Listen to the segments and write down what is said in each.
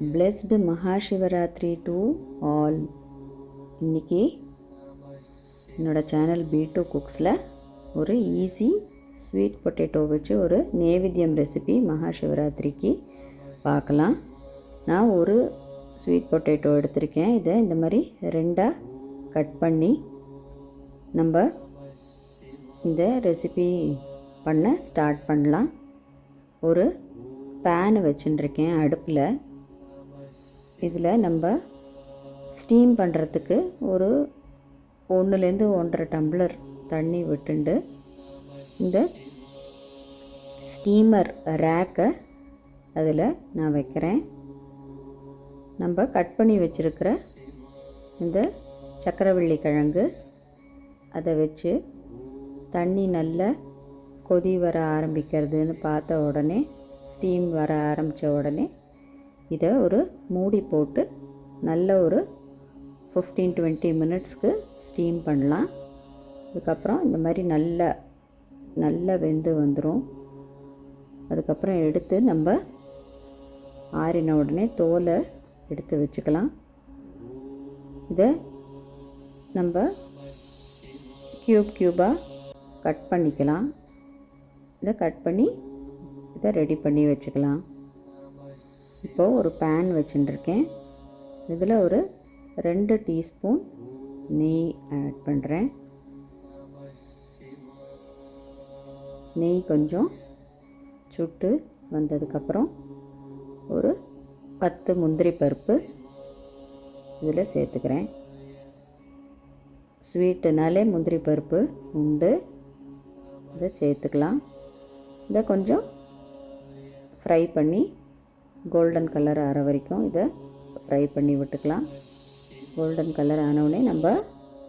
Blessed Mahashivaratri to all. இன்றைக்கி என்னோடய channel B2 குக்ஸில் ஒரு ஈஸி ஸ்வீட் பொட்டேட்டோ வச்சு ஒரு நேவேத்தியம் ரெசிபி மகாசிவராத்திரிக்கு பார்க்கலாம். நான் ஒரு ஸ்வீட் பொட்டேட்டோ எடுத்திருக்கேன். இதை இந்த மாதிரி ரெண்டாக கட் பண்ணி நம்ம இந்த ரெசிபி பண்ண ஸ்டார்ட் பண்ணலாம். ஒரு பேன் வச்சுட்டுருக்கேன் அடுப்பில். இதில் நம்ம ஸ்டீம் பண்ணுறதுக்கு ஒரு 1லேருந்து 1.5 டம்ளர் தண்ணி விட்டுண்டு இந்த ஸ்டீமர் ரேக்கை அதில் நான் வைக்கிறேன். நம்ம கட் பண்ணி வச்சுருக்கிற இந்த சக்கரவள்ளி கிழங்கு அதை வச்சு தண்ணி நல்லா கொதி வர ஆரம்பிக்கிறதுன்னு பார்த்த உடனே, ஸ்டீம் வர ஆரம்பித்த உடனே இதை ஒரு மூடி போட்டு நல்ல ஒரு 15-20 மினிட்ஸ்க்கு ஸ்டீம் பண்ணலாம். அதுக்கப்புறம் இந்த மாதிரி நல்லா வெந்து வந்துடும். அதுக்கப்புறம் எடுத்து நம்ம ஆறின உடனே தோலை எடுத்து வச்சுக்கலாம். இதை நம்ம க்யூபாக கட் பண்ணிக்கலாம். இதை கட் பண்ணி இதை ரெடி பண்ணி வச்சுக்கலாம். இப்போது ஒரு பேன் வச்சுட்டுருக்கேன். இதில் ஒரு 2 டீஸ்பூன் நெய் ஆட் பண்ணுறேன். நெய் கொஞ்சம் சுட்டு வந்ததுக்கப்புறம் ஒரு 10 முந்திரி பருப்பு இதில் சேர்த்துக்கிறேன். ஸ்வீட்டுனாலே முந்திரி பருப்பு உண்டு, இதை சேர்த்துக்கலாம். இதை கொஞ்சம் ஃப்ரை பண்ணி கோல்டன் கலர் ஆகிற வரைக்கும் இதை ஃப்ரை பண்ணி விட்டுக்கலாம். கோல்டன் கலர் ஆனவுடனே நம்ம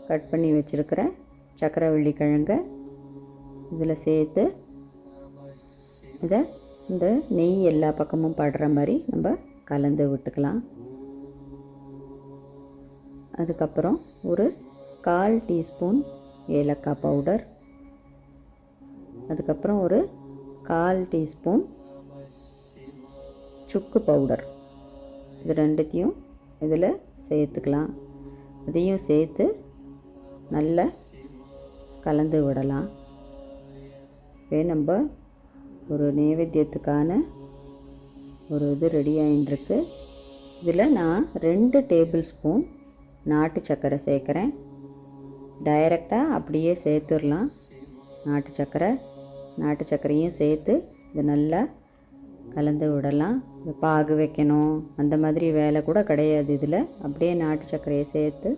கட் பண்ணி வச்சுருக்கிற சக்கரவள்ளி கிழங்கை இதில் சேர்த்து இதை இந்த நெய் எல்லா பக்கமும் படுற மாதிரி நம்ம கலந்து விட்டுக்கலாம். அதுக்கப்புறம் ஒரு 1/4 டீஸ்பூன் ஏலக்காய் பவுடர், அதுக்கப்புறம் ஒரு 1/4 டீஸ்பூன் சுக்கு பவுடர், இது ரெண்டுத்தையும் இதில் சேர்த்துக்கலாம். அதையும் சேர்த்து நல்லா கலந்து விடலாம். இப்போ நம்ம ஒரு நைவேத்தியத்துக்கான ஒரு இது ரெடி ஆகிட்டுருக்கு. இதில் நான் 2 டேபிள் ஸ்பூன் நாட்டு சர்க்கரை சேர்க்குறேன். டைரெக்டாக அப்படியே சேர்த்துடலாம். நாட்டு சர்க்கரையும் சேர்த்து இதை நல்லா கலந்து விடலாம். இந்த பாகு வைக்கணும் அந்த மாதிரி வேலை கூட கிடையாது. இதில் அப்படியே நாட்டு சர்க்கரையை சேர்த்து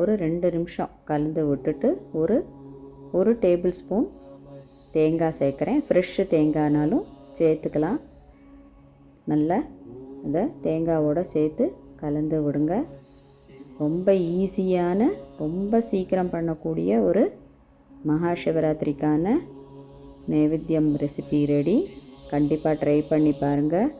ஒரு 2 நிமிஷம் கலந்து விட்டுட்டு ஒரு டேபிள் ஸ்பூன் தேங்காய் சேர்க்குறேன். ஃப்ரெஷ்ஷு தேங்காய்னாலும் சேர்த்துக்கலாம். நல்லா அதை தேங்காவோடு சேர்த்து கலந்து விடுங்க. ரொம்ப ஈஸியான, ரொம்ப சீக்கிரம் பண்ணக்கூடிய ஒரு மகாசிவராத்திரிக்கான நைவேத்தியம் ரெசிபி ரெடி. கண்டிப்பாக ட்ரை பண்ணி பாருங்கள்.